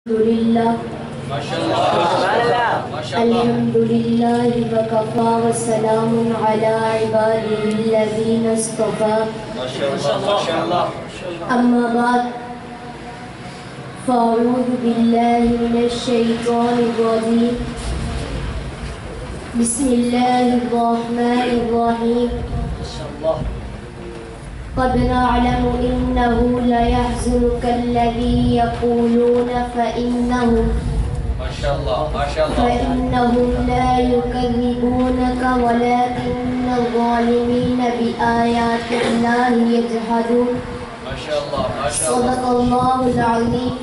Alhamdulillah wa kafa wa salamun ala ibadihi alladhina istafa. Amma ba'd, fa'udhu billahi minash shaitanir rajim. Bismillahirrahmanirrahim. قد نعلم إنه ليحزنك الذي يقولون فإنهم لا يكذبونك ولكن الظالمين بآيات الله يجحدون. صدق الله العظيم.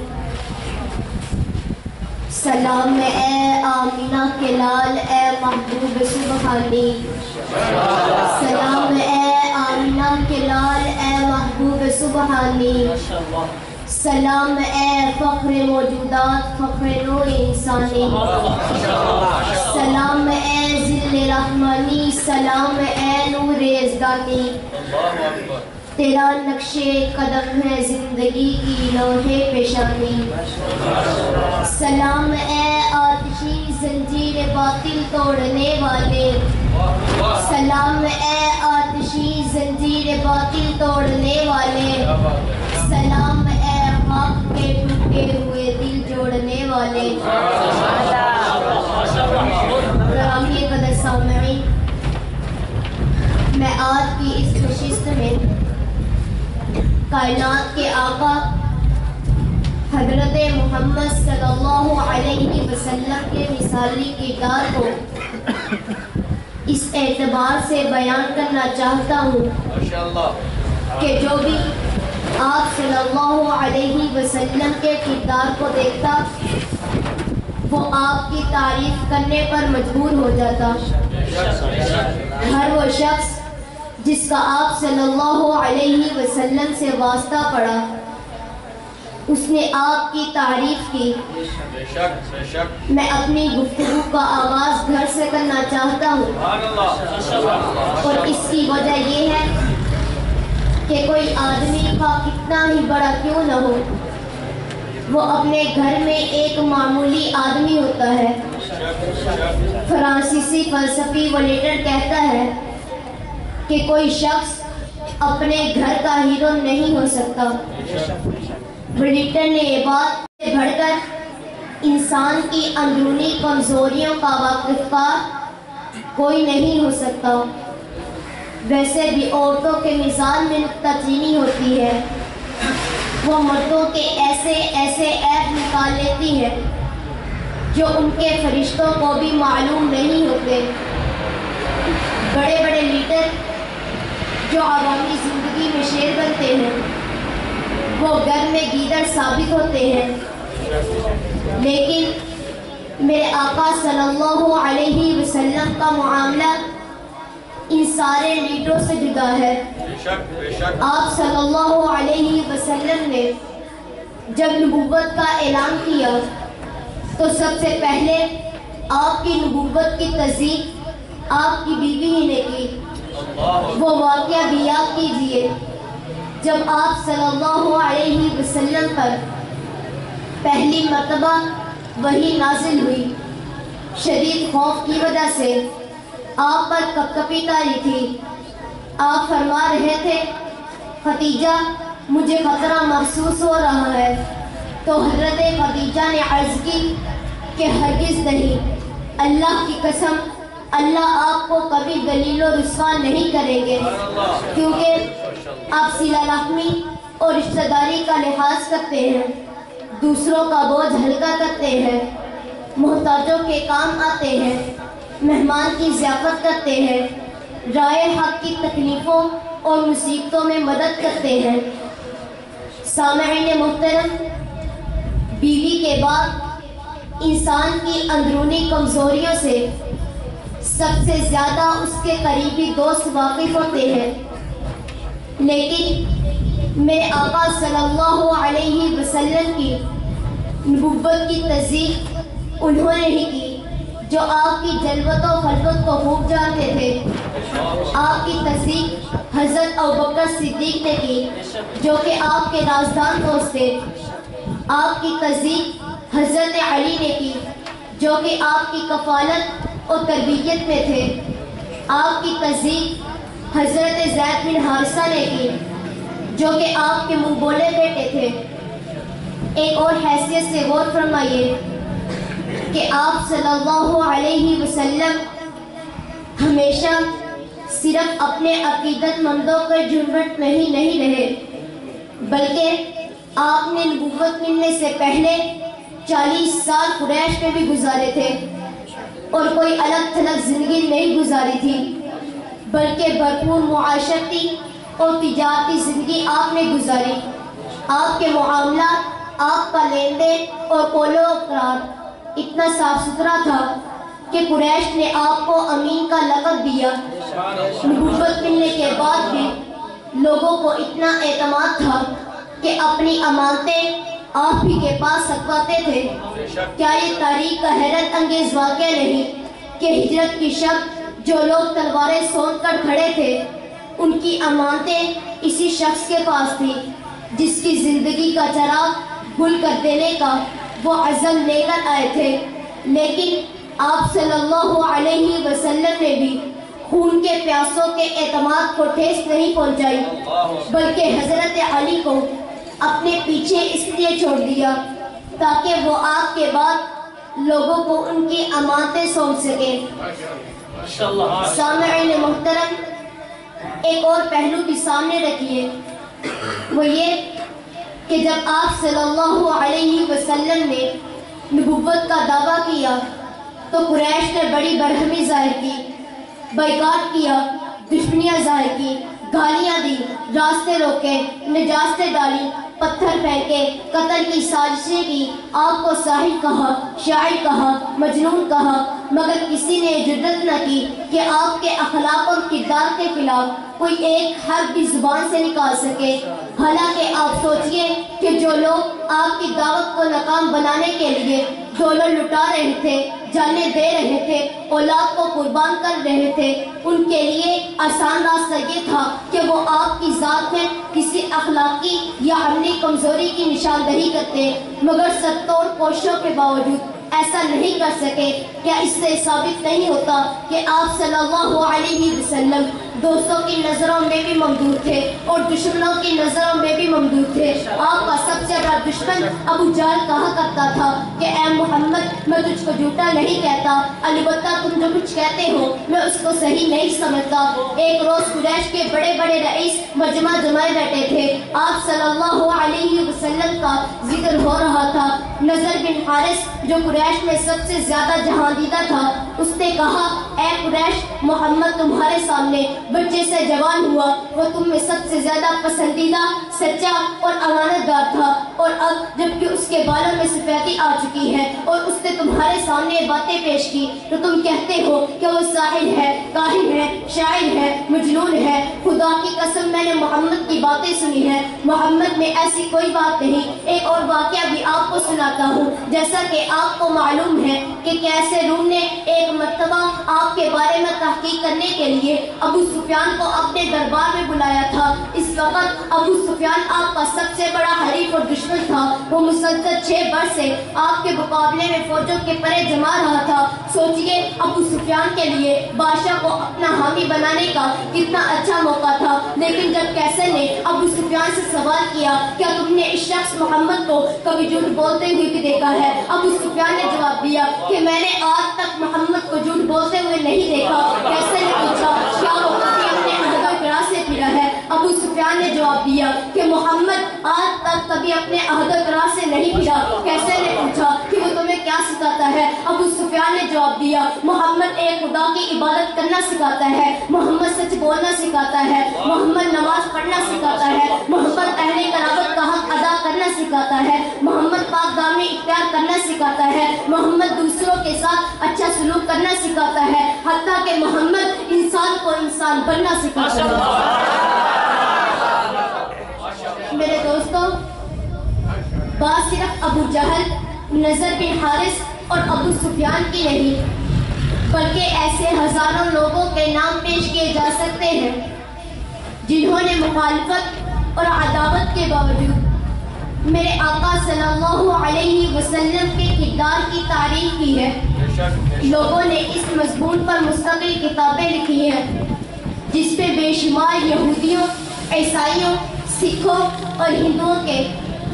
سلام اے آمینہ کے لال اے محبوب سبحانی. سلام اے آمینہ کے لال اے محبوب سبحانی. سلام اے فخر موجودات فخر نو انسانی. سلام اے ذل رحمانی. سلام اے نور ازدانی. تیرا نقشے قدم ہے زندگی کی لوحے پیشانی. سلام اے آتشی زنجیر باطل توڑنے والے. سلام اے آتشی زنجیر باطل توڑنے والے. سلام اے خاک کے ٹوٹے ہوئے دل جوڑنے والے. گرامی قدر سامعین، میں آج کی اس نشست میں کائنات کے آقا حضرت محمد صلی اللہ علیہ وسلم کے مثالی کردار کو اس اعتبار سے بیان کرنا چاہتا ہوں کہ جو بھی آپ صلی اللہ علیہ وسلم کے کردار کو دیکھتا وہ آپ کی تعریف کرنے پر مجبور ہو جاتا. ہر وہ شخص جس کا آپ صلی اللہ علیہ وسلم سے واسطہ پڑا اس نے آپ کی تعریف کی. میں اپنی گفتگو کا آغاز گھر سے کرنا چاہتا ہوں اور اس کی وجہ یہ ہے کہ کوئی آدمی کا کتنا ہی بڑا کیوں نہ ہو وہ اپنے گھر میں ایک معمولی آدمی ہوتا ہے. فرانسیسی فلسفی ولیٹر کہتا ہے کہ کوئی شخص اپنے گھر کا ہیرو نہیں ہو سکتا. ولیٹر نے یہ بات سے بڑھ کر انسان کی اندرونی کمزوریوں کا واقفہ کوئی نہیں ہو سکتا. ویسے بھی عورتوں کے مزاج میں نکتہ چینی ہوتی ہے. وہ مردوں کے ایسے عیب نکال لیتی ہے جو ان کے فرشتوں کو بھی معلوم نہیں ہوتے. بڑے بڑے لیڈر جو عوامی زندگی میں شیر بنتے ہیں وہ گھر میں گیدڑ ثابت ہوتے ہیں. لیکن میرے آقا صلی اللہ علیہ وسلم کا معاملہ ان سارے لیڈروں سے جدا ہے. آپ صلی اللہ علیہ وسلم نے جب نبوت کا اعلان کیا تو سب سے پہلے آپ کی نبوت کی تصدیق آپ کی بیوی ہی نے کی. وہ واقعہ بھی یاد کیجئے جب آپ صلی اللہ علیہ وسلم پر پہلی مرتبہ وحی نازل ہوئی. شدید خوف کی وجہ سے آپ پر کپکپی طاری تھی. آپ فرما رہے تھے خدیجہ مجھے خطرہ محسوس ہو رہا ہے. تو حضرت خدیجہ نے عرض کی کہ ہرگز نہیں، اللہ کی قسم اللہ آپ کو کبھی ذلیل و رسوا نہیں کریں گے، کیونکہ آپ صلہ رحمی اور رشتہ داری کا لحاظ کرتے ہیں، دوسروں کا بوجھ ہلکا کرتے ہیں، محتاجوں کے کام آتے ہیں، مہمان کی ضیافت کرتے ہیں، رائے حق کی تکلیفوں اور مصیبتوں میں مدد کرتے ہیں. سامعین محترم، بیوی کے بعد انسان کی اندرونی کمزوریوں سے سب سے زیادہ اس کے قریبی دوست واقف ہوتے ہیں. لیکن میرے آقا صلی اللہ علیہ وسلم کی نبوت کی تصدیق انہوں نے ہی کی جو آپ کی جلوت و خلوت کو خوب جانتے تھے. آپ کی تصدیق حضرت ابوبکر صدیق نے کی جو کہ آپ کے رازدان دوست تھے. آپ کی تصدیق حضرت علی نے کی، جو کہ آپ کی کفالت اور تربیت میں تھے۔ آپ کی تصدیق حضرت زید بن حارثہ نے کی، جو کہ آپ کے منہ بولے بیٹے تھے۔ ایک اور حیثیت سے غور فرمائیے کہ آپ صلی اللہ علیہ وسلم ہمیشہ صرف اپنے عقیدت مندوں کے جھنجٹ میں ہی نہیں رہے، بلکہ آپ نے نبوت ملنے سے پہلے 40 سال قریش میں بھی گزارے تھے، اور کوئی الگ تھلگ زندگی نہیں گزاری تھی، بلکہ بھرپور معاشرتی اور تجارتی زندگی آپ نے گزاری۔ آپ کے معاملات، آپ کا لین دین اور قول و اقرار اتنا صاف ستھرا تھا کہ قریش نے آپ کو امین کا لقب دیا۔ نبوت ملنے کے بعد بھی لوگوں کو اتنا اعتماد تھا کہ اپنی امانتیں آپ ہی کے پاس رکھواتے تھے۔ کیا یہ تاریخ کا حیرت انگیز واقعہ نہیں کہ ہجرت کی شب جو لوگ تلواریں سونت کر کھڑے تھے، ان کی امانتیں اسی شخص کے پاس تھی جس کی زندگی کا چراغ گل کر دینے کا وہ عزم لے کر آئے تھے۔ لیکن آپ صلی اللہ علیہ وسلم نے بھی خون کے پیاسوں کے اعتماد کو ٹھیس نہیں پہنچائی، بلکہ حضرت علی کو اپنے پیچھے اس لیے چھوڑ دیا تاکہ وہ آپ کے بعد لوگوں کو ان کی امانتیں سونپ سکیں۔ سامعین محترم، ایک اور پہلو بھی سامنے رکھیے، وہ یہ کہ جب آپ صلی اللہ علیہ وسلم نے نبوت کا دعویٰ کیا تو قریش نے بڑی برہمی ظاہر کی، بائیکاٹ کیا، دشمنیاں ظاہر کی، گالیاں دی، راستے روکے، نجاستیں ڈالی، پتھر پھینکے، قتل کی سازشیں کی، آپ کو ساحر کہا، شاعر کہا، مجنون کہا، مگر کسی نے جرأت نہ کی کہ آپ کے اخلاق اور کردار کے خلاف کوئی ایک حرف بھی زبان سے نکال سکے۔ حالانکہ آپ سوچئے کہ جو لوگ آپ کی دعوت کو ناکام بنانے کے لیے ڈالر لٹا رہے تھے، جانیں دے رہے تھے، اولاد کو قربان کر رہے تھے، ان کے لیے آسان راستہ یہ تھا کہ وہ آپ کی ذات میں کسی اخلاقی یا عملی کمزوری کی نشاندہی کرتے، مگر ستور کوششوں کے باوجود ایسا نہیں کر سکے۔ کیا اس سے ثابت نہیں ہوتا کہ آپ صلی اللہ علیہ وسلم دوستوں کی نظروں میں بھی ممدود تھے اور دشمنوں کی نظروں میں بھی ممدود تھے؟ آپ کا سب سے بڑا دشمن ابو جہل کہا کرتا تھا کہ اے محمد، میں تجھ کو جھوٹا نہیں کہتا، البتہ تم جو کچھ کہتے ہو میں اس کو صحیح نہیں سمجھتا۔ ایک روز قریش کے بڑے بڑے رئیس مجمع جمائے بیٹھے تھے، آپ صلی اللہ علیہ وسلم کا ذکر ہو رہا تھا۔ نضر بن حارث جو قریش میں سب سے زیادہ جہاندیدہ تھا، اس نے کہا اے قریش، محمد تمہارے سامنے بچے سے جوان ہوا، وہ تم میں سب سے زیادہ پسندیدہ، سچا اور امانت دار تھا، اور اب جبکہ اس کے بالوں میں سفیدی آ چکی ہے اور اس نے تمہارے سامنے باتیں پیش کی تو تم کہتے ہو کہ وہ ساحر ہے، کاہن ہے، شاعر ہے، مجنون ہے۔ خدا کی قسم میں نے محمد کی باتیں سنی ہیں، محمد میں ایسی کوئی بات نہیں۔ ایک اور واقعہ بھی آپ کو سناتا ہوں۔ جیسا کہ آپ کو معلوم ہے کہ کیسے روم نے ایک مرتبہ آپ کے بارے میں تحقیق کرنے کے لیے ابو سفیان کو اپنے دربار میں بلایا تھا۔ اس وقت ابو سفیان آپ کا سب سے بڑا حریف اور دشمن تھا۔ وہ مسلسل 6 برس سے آپ کے مقابلے میں فوجوں کے پرے جما رہا تھا۔ سوچئے ابو سفیان کے لیے بادشاہ کو اپنا حامی بنانے کا کتنا اچھا موقع تھا۔ لیکن جب کیسر نے ابو سفیان سے سوال کیا کیا تم نے اس شخص محمد کو کبھی جھوٹ بولتے ہوئے بھی دیکھا ہے؟ ابو سفیان نے جواب دیا کہ میں نے آج تک محمد کو جھوٹ بولتے ہوئے نہیں دیکھا۔ کیسر نے پوچھا کیا وہ کبھی اپنے عہد و اقرار سے پھرا ہے؟ ابو سفیان نے جواب دیا کہ محمد آج تک کبھی اپنے عہد و اقرار سے نہیں پھرا۔ کیسر نے پوچھا کہ وہ تمہیں کیا سکھاتا ہے؟ ابو سفیان نے جواب دیا محمد ایک خدا کی عبادت کرنا سکھاتا ہے، محمد سچ بولنا سکھاتا ہے، محمد نماز پڑھنا سکھاتا ہے، محمد اہل قرابت کا حق ادا کرنا سکھاتا ہے، محمد پاک دامنی اختیار کرنا سکھاتا ہے، محمد دوسروں کے ساتھ اچھا سلوک کرنا سکھاتا ہے، حتیٰ کہ محمد انسان کو انسان بننا سکھاتا ہے۔ میرے دوستوں، بات صرف ابو جہل، نضر بن حارث اور ابو سفیان کی نہیں، بلکہ ایسے ہزاروں لوگوں کے نام پیش کیے جا سکتے ہیں جنہوں نے مخالفت اور عداوت کے باوجود میرے آقا صلی اللہ علیہ وسلم کے کردار کی تعریف کی ہے۔ لوگوں نے اس مضمون پر مستقل کتابیں لکھی ہیں جس پہ بے شمار یہودیوں، عیسائیوں، سکھوں اور ہندوؤں کے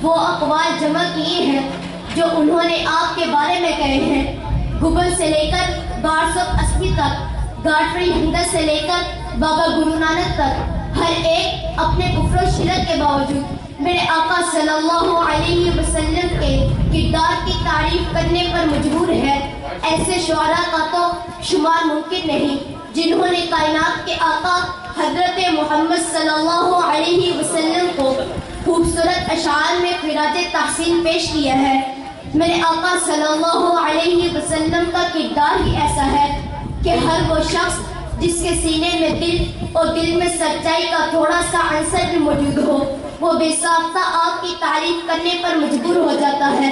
وہ اقوال جمع کیے ہیں جو انہوں نے آپ کے بارے میں کہے ہیں۔ گوگل سے لے کر 1280 تک، گاڈفری ہنگس سے لے کر بابا گرو نانک تک، ہر ایک اپنے کفر و شرک کے باوجود میرے آقا صلی اللہ علیہ وسلم کے کردار کی تعریف کرنے پر مجبور ہے۔ ایسے شعراء کا تو شمار ممکن نہیں جنہوں نے کائنات کے آقا حضرت محمد صلی اللہ علیہ وسلم کو خوبصورت اشعار میں خراج تحسین پیش کیا ہے۔ میرے آقا صلی اللہ علیہ وسلم کا کردار ہی ایسا ہے کہ ہر وہ شخص جس کے سینے میں دل اور دل میں سچائی کا تھوڑا سا عنصر بھی موجود ہو، وہ بے ساختہ آپ کی تعریف کرنے پر مجبور ہو جاتا ہے۔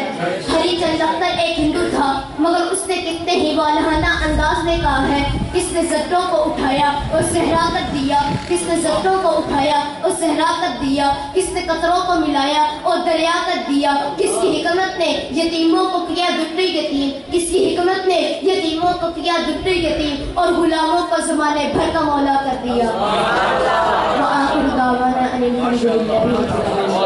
ہری چند اختر ایک ہندو تھا مگر اس نے کتنے ہی والہانہ انداز میں کہا ہے، کس نے زٹوں کو اٹھایا اور صحرا تک دیا، کس نے زٹوں کو اٹھایا اور صحرا تک دیا، کس نے قطروں کو ملایا اور دریا تک دیا، کس کی حکمت نے یتیموں کو کیا دٹی یتیم، کس کی حکمت نے یتیموں کو کیا دٹی یتیم اور غلاموں کو زمانے بھر کا مولا کر دیا۔ وآخر دعوانا ان الحمد للہ۔